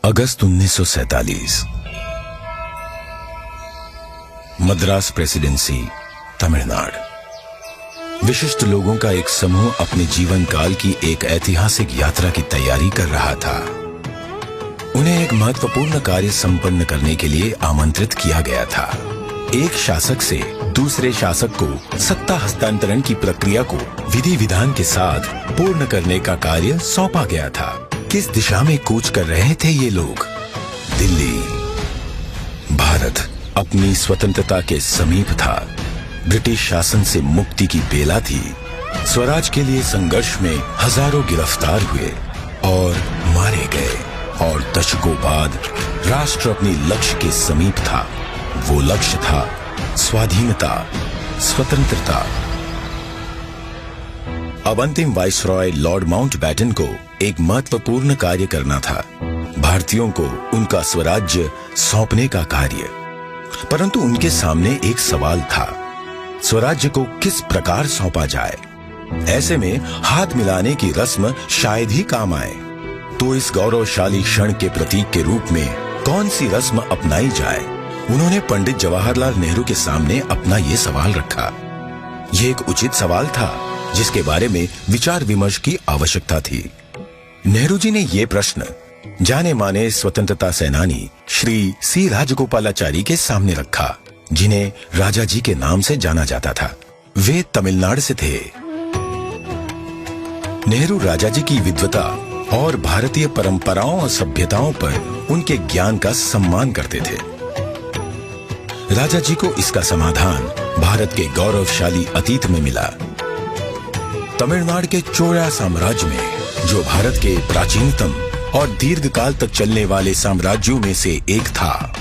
अगस्त 1947। Madras presidency, Tamil Nadu. विशिष्ट लोगों का एक समूह अपने जीवन काल की एक ऐतिहासिक यात्रा की तैयारी कर रहा था। उन्हें एक महत्वपूर्ण कार्य संपन्न करने के लिए आमंत्रित किया गया था। एक शासक से दूसरे शासक को सत्ता हस्तांतरण की प्रक्रिया को विधि विधान के साथ पूर्ण करने का कार्य सौंपा गया था। किस दिशा में कूच कर रहे थे ये लोग? दिल्ली। भारत अपनी स्वतंत्रता के समीप था। ब्रिटिश शासन से मुक्ति की बेला थी। स्वराज के लिए संघर्ष में हजारों गिरफ्तार हुए और मारे गए, और दशकों बाद राष्ट्र अपनी लक्ष्य के समीप था। वो लक्ष्य था स्वाधीनता, स्वतंत्रता। अब अंतिम वाइसरॉय लॉर्ड माउंटबेटन को एक महत्वपूर्ण कार्य करना था, भारतीयों को उनका स्वराज्य सौंपने का कार्य। परंतु उनके सामने एक सवाल था, स्वराज्य को किस प्रकार सौंपा जाए। ऐसे में हाथ मिलाने की रस्म शायद ही काम आए। तो इस गौरवशाली क्षण के प्रतीक के रूप में कौन सी रस्म अपनाई जाए? उन्होंने पंडित जवाहरलाल नेहरू के सामने अपना ये सवाल रखा। ये एक उचित सवाल था जिसके बारे में विचार विमर्श की आवश्यकता थी। नेहरू जी ने ये प्रश्न जाने माने स्वतंत्रता सेनानी श्री सी राजगोपालाचारी के सामने रखा, जिन्हें राजा जी के नाम से जाना जाता था। वे तमिलनाडु से थे। नेहरू राजा जी की विद्वता और भारतीय परंपराओं और सभ्यताओं पर उनके ज्ञान का सम्मान करते थे। राजा जी को इसका समाधान भारत के गौरवशाली अतीत में मिला। तमिलनाडु के चोया साम्राज्य में, जो भारत के प्राचीनतम और दीर्घकाल तक चलने वाले साम्राज्यों में से एक था,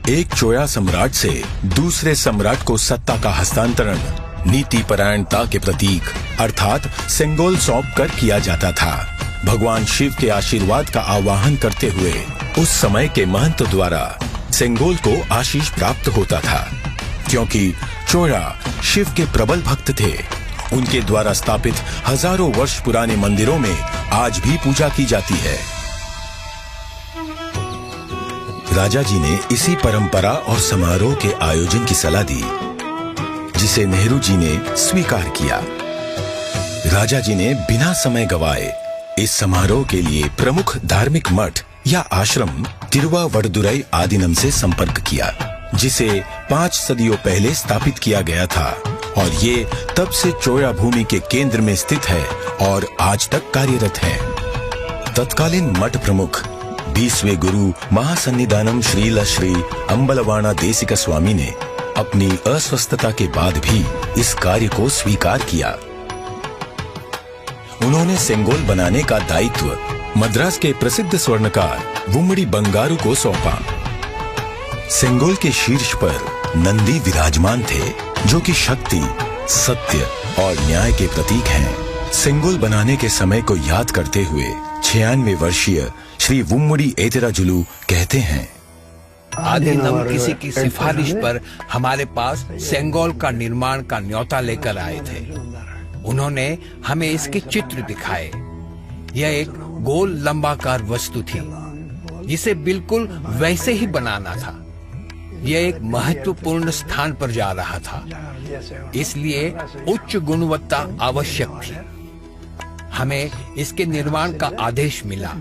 एक चोया सम्राट से दूसरे सम्राट को सत्ता का हस्तांतरण नीति परायणता के प्रतीक अर्थात सेंगोल सौंप कर किया जाता था। भगवान शिव के आशीर्वाद का आवाहन करते हुए उस समय के महंत द्वारा सेंगोल को आशीष प्राप्त होता था। क्योंकि चोया शिव के प्रबल भक्त थे, उनके द्वारा स्थापित हजारों वर्ष पुराने मंदिरों में आज भी पूजा की जाती है। राजा जी ने इसी परंपरा और समारोह के आयोजन की सलाह दी, जिसे नेहरू जी ने स्वीकार किया। राजा जी ने बिना समय गवाए इस समारोह के लिए प्रमुख धार्मिक मठ या आश्रम तिरुवावड़दुराई आदीनम से संपर्क किया, जिसे 5 सदियों पहले स्थापित किया गया था, और ये तब से चोया भूमि के केंद्र में स्थित है और आज तक कार्यरत है। तत्कालीन मठ प्रमुख 20वें गुरु महासन्निधानम श्रील श्री अंबलवाना देशिक स्वामी ने अपनी अस्वस्थता के बाद भी इस कार्य को स्वीकार किया। उन्होंने सेंगोल बनाने का दायित्व मद्रास के प्रसिद्ध स्वर्णकार वुम्मड़ी बंगारू को सौंपा। सेंगोल के शीर्ष पर नंदी विराजमान थे, जो कि शक्ति, सत्य और न्याय के प्रतीक हैं। सेंगोल बनाने के समय को याद करते हुए 96 वर्षीय श्री वुम्मड़ी एतिराजुलु कहते हैं, आदिनम किसी की सिफारिश पर हमारे पास सेंगोल का निर्माण का न्योता लेकर आए थे। उन्होंने हमें इसके चित्र दिखाए। यह एक गोल लंबाकार वस्तु थी, जिसे बिल्कुल वैसे ही बनाना था। यह एक महत्वपूर्ण स्थान पर जा रहा था, इसलिए उच्च गुणवत्ता आवश्यक थी। हमें इसके निर्माण का आदेश मिला।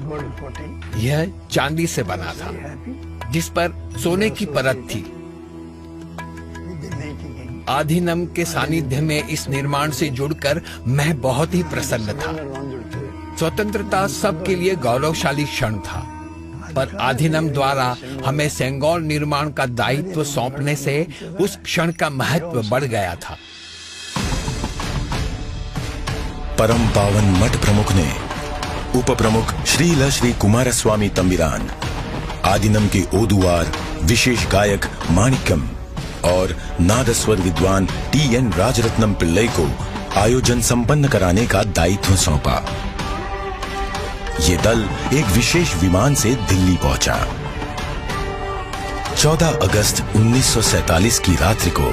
यह चांदी से बना था, जिस पर सोने की परत थी। आधीनम के सानिध्य में इस निर्माण से जुड़कर मैं बहुत ही प्रसन्न था। स्वतंत्रता सबके लिए गौरवशाली क्षण था, पर आधीनम द्वारा हमें सेंगोल निर्माण का दायित्व सौंपने से उस क्षण का महत्व बढ़ गया था। परम पावन मठ प्रमुख ने उप प्रमुख श्रील श्री कुमारस्वामी तंबिरान, आदिनम के ओदुवार विशेष गायक माणिक्यम और नादस्वर विद्वान TN राजरत्नम पिल्लई को आयोजन संपन्न कराने का दायित्व सौंपा। ये दल एक विशेष विमान से दिल्ली पहुंचा। 14 अगस्त 1947 की रात्रि को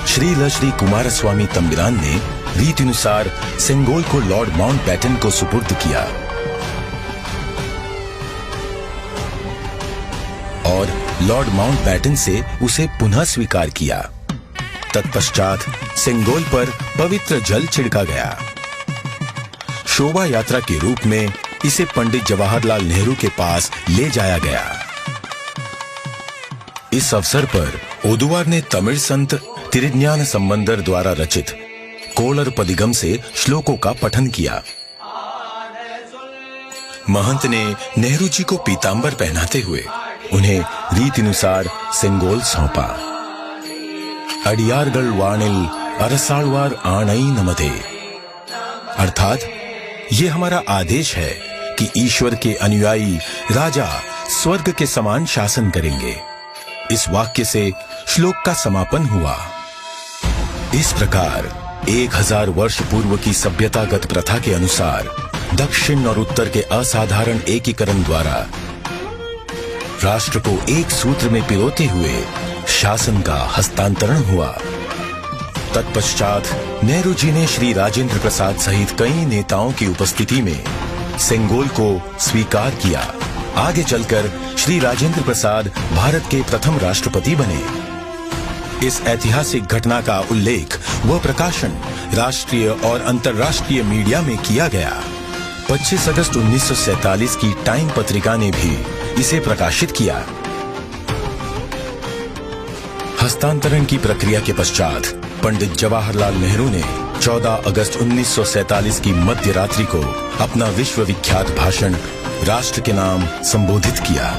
श्रील श्री कुमारस्वामी तंबिरान ने रीतिनुसार सेंगोल को लॉर्ड माउंटबेटन को सुपुर्द किया। और लॉर्ड माउंटबैटन से उसे पुनः स्वीकार किया। तत्पश्चात सेंगोल पर पवित्र जल छिड़का गया। शोभा यात्रा के रूप में इसे पंडित जवाहरलाल नेहरू के पास ले जाया गया। इस अवसर पर ओदुवार ने तमिल संत तिरुज्ञान संबंदर द्वारा रचित कोलर पदिगम से श्लोकों का पठन किया। महंत ने नेहरू जी को पीतांबर पहनाते हुए उन्हें रीतिनुसार सेंगोल सौंपा। अडियारगल वाणिल अरसालवार आणई नमते, अर्थात ये हमारा आदेश है कि ईश्वर के अनुयायी राजा स्वर्ग के समान शासन करेंगे। इस वाक्य से श्लोक का समापन हुआ। इस प्रकार 1000 वर्ष पूर्व की सभ्यतागत प्रथा के अनुसार दक्षिण और उत्तर के असाधारण एकीकरण द्वारा राष्ट्र को एक सूत्र में पिरोते हुए शासन का हस्तांतरण हुआ। तत्पश्चात नेहरू जी ने श्री राजेंद्र प्रसाद सहित कई नेताओं की उपस्थिति में सेंगोल को स्वीकार किया। आगे चलकर श्री राजेंद्र प्रसाद भारत के प्रथम राष्ट्रपति बने। इस ऐतिहासिक घटना का उल्लेख व प्रकाशन राष्ट्रीय और अंतर्राष्ट्रीय मीडिया में किया गया। 25 अगस्त 1947 की टाइम पत्रिका ने भी इसे प्रकाशित किया। हस्तांतरण की प्रक्रिया के पश्चात पंडित जवाहरलाल नेहरू ने 14 अगस्त 1947 की मध्य रात्रि को अपना विश्व विख्यात भाषण राष्ट्र के नाम संबोधित किया।